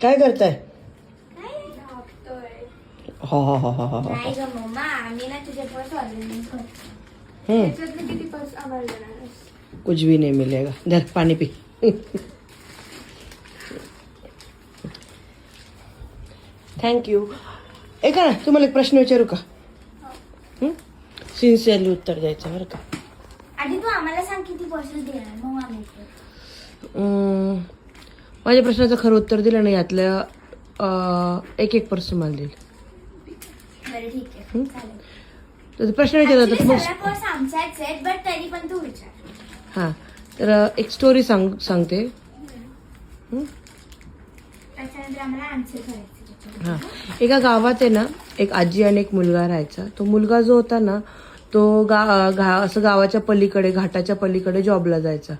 काय करताय? हा हा हा हा हा नाही ग मम्मा, आम्ही ना तुझे पर्स ऑर्डर करतो. हम्म, किती पर्स आम्हाला देणार? कुछ भी नहीं मिलेगा. धर पाणी पी. थँक्यू. ऐका ना, तुम्हाला एक प्रश्न विचारू का? सिन्सिअरली उत्तर द्यायचं बरं का. आधी तू आम्हाला सांग किती पर्सेस देणार, मग आम्ही देतो. माझ्या प्रश्नाचं खरं उत्तर दिलं नाही यातल्या एक पर्सन मला देईल. बरं ठीक आहे, चालेल. तर प्रश्न विचारला तर Actually, सगळ्या पर्स आमच्याच आहेत, बट तरी पण तू विचार. हां, तर एक स्टोरी सांगते. त्याच्यानंतर आम्हाला आन्सर करायचं. हां, एका गावात आहे ना, एक आजी आणि एक मुलगा राहायचा. तो मुलगा जो होता ना, तो असं गावाच्या पलीकडे, घाटाच्या पलीकडे जॉबला जायचा.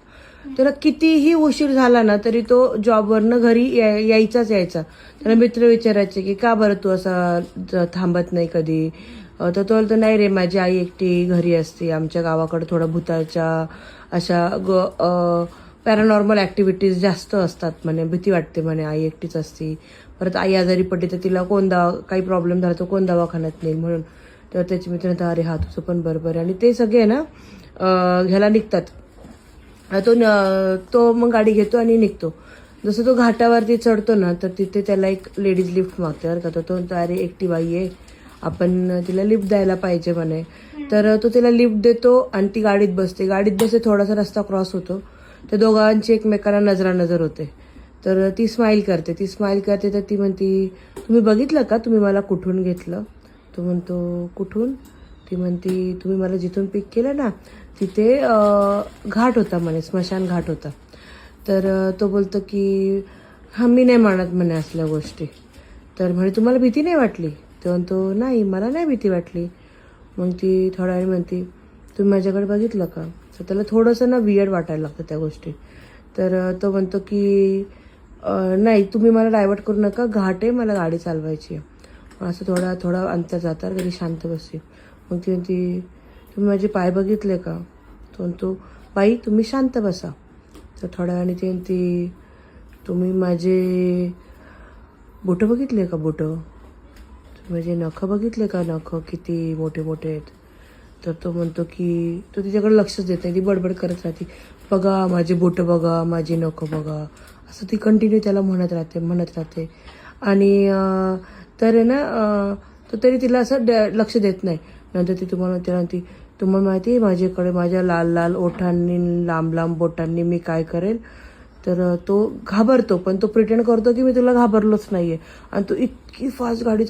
त्याला कितीही उशीर झाला ना तरी तो जॉबवरनं घरी यायचा. त्याला मित्र विचारायचे की का बरं तू असा थांबत नाही कधी. तर तो बोलतो नाही रे, माझी आई एकटी घरी असते. आमच्या गावाकडे थोडं भूताच्या अशा पॅरानॉर्मल ॲक्टिव्हिटीज जास्त असतात म्हणे. भीती वाटते म्हणे, आई एकटीच असते. परत आई आजारी पडली तर तिला काही प्रॉब्लेम झाला तर कोण दवाखान्यात नेईल म्हणून. तर त्याचे मित्र म्हणतात अरे हा तुझं पण बरोबर आहे. आणि ते सगळे ना ह्याला निघतात. तो मग गाडी घेतो आणि निघतो. जसं तो घाटावरती चढतो ना तर तिथे त्याला एक लेडीज लिफ्ट मागते बरं का. तर तो अरे एकटी बाई आहे, आपण तिला लिफ्ट द्यायला पाहिजे म्हणे. तर तो तिला लिफ्ट देतो आणि ती गाडीत बसते. थोडासा रस्ता क्रॉस होतो. त्या दोघांची एकमेकांना नजरानजर होते. तर ती स्माईल करते तर ती म्हणती तुम्ही बघितलं का तुम्ही मला कुठून घेतलं. तो म्हणतो कुठून. ती म्हणती तुम्ही मला जिथून पिक केलं ना तिथे घाट होता म्हणे, स्मशान घाट होता. तर तो बोलतो की हां मी नाही मानत म्हणे असल्या गोष्टी. तर म्हणे तुम्हाला भीती नाही वाटली. तो म्हणतो नाही मला नाही भीती वाटली. मग ती थोड्या वेळ म्हणती तुम्ही माझ्याकडे बघितलं का. तर त्याला थोडंसं ना वियर्ड वाटायला लागतं त्या गोष्टी. तर तो म्हणतो की नाही तुम्ही मला डायव्हर्ट करू नका, घाट आहे, मला गाडी चालवायची आहे. असं थोडा अंतर जातात घरी शांत बसते. मग ती म्हणती तुम्ही माझे पाय बघितले का. तो म्हणतो बाई तुम्ही शांत बसा. तर थोड्या वेळाने ती म्हणती तुम्ही माझे बोटं बघितले का बोटं. माझे नखं बघितले का नखं किती मोठे मोठे आहेत. तर तो म्हणतो की तो तिच्याकडे लक्षच देत नाही. ती बडबड करत राहते बघा माझे बोटं बघा, माझी नखं बघा. असं ती कंटिन्यू त्याला म्हणत राहते. आणि तर आहे ना तो तरी तिला असं लक्ष देत नाही. नंतर ती तुम्हाला माहिती आहे माझ्याकडे माझ्या लाल लाल ओठांनी लांब लांब बोटांनी मी काय करेल. तर तो घाबरतो पण तो प्रिटेंड करतो की मी तुला घाबरलोच नाही आहे. आणि तो इतकी फास्ट गाडी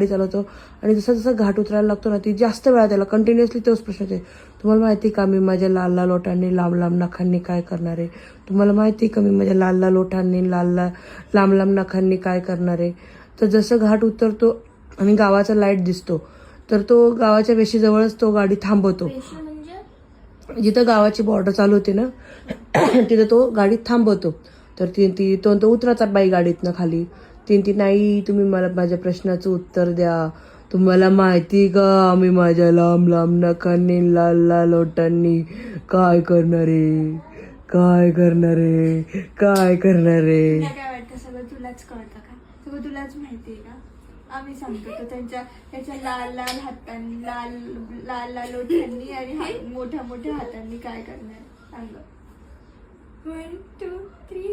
चालवतो आणि जसा घाट उतरायला लागतो ना ती जास्त वेळा त्याला कंटिन्युअसली तोच प्रश्न येते. तुम्हाला माहिती आहे का मी माझ्या लाल लाल ओठांनी लांब लांब नखांनी काय करणार आहे. तुम्हाला माहिती आहे का मी माझ्या लाल लाल ओठांनी लांब लांब नखांनी काय करणार आहे. तर जसं घाट उतरतो आणि गावाचा लाईट दिसतो तर तो गावाच्या वेशीजवळच तो गाडी थांबवतो. जिथं गावाची बॉर्डर चालू होती ना तिथं तो गाडीत थांबवतो. तर तो उतराचा बाई गाडीतनं खाली. ती नाही तुम्ही मला माझ्या प्रश्नाचं उत्तर द्या. तुम्हाला माहिती का मी माझ्या लांब लांब नखांनी लाल लाल ओठांनी काय करणार आहे. काय वाटतं सगळं तुलाच कळतं का. सगळं तुलाच माहिती आहे का. आम्ही सांगतो तर त्याच्या लाल लाल हातांनी लाल लाल ओठांनी आणि मोठ्या मोठ्या हातांनी काय करणार सांग. 1 2 3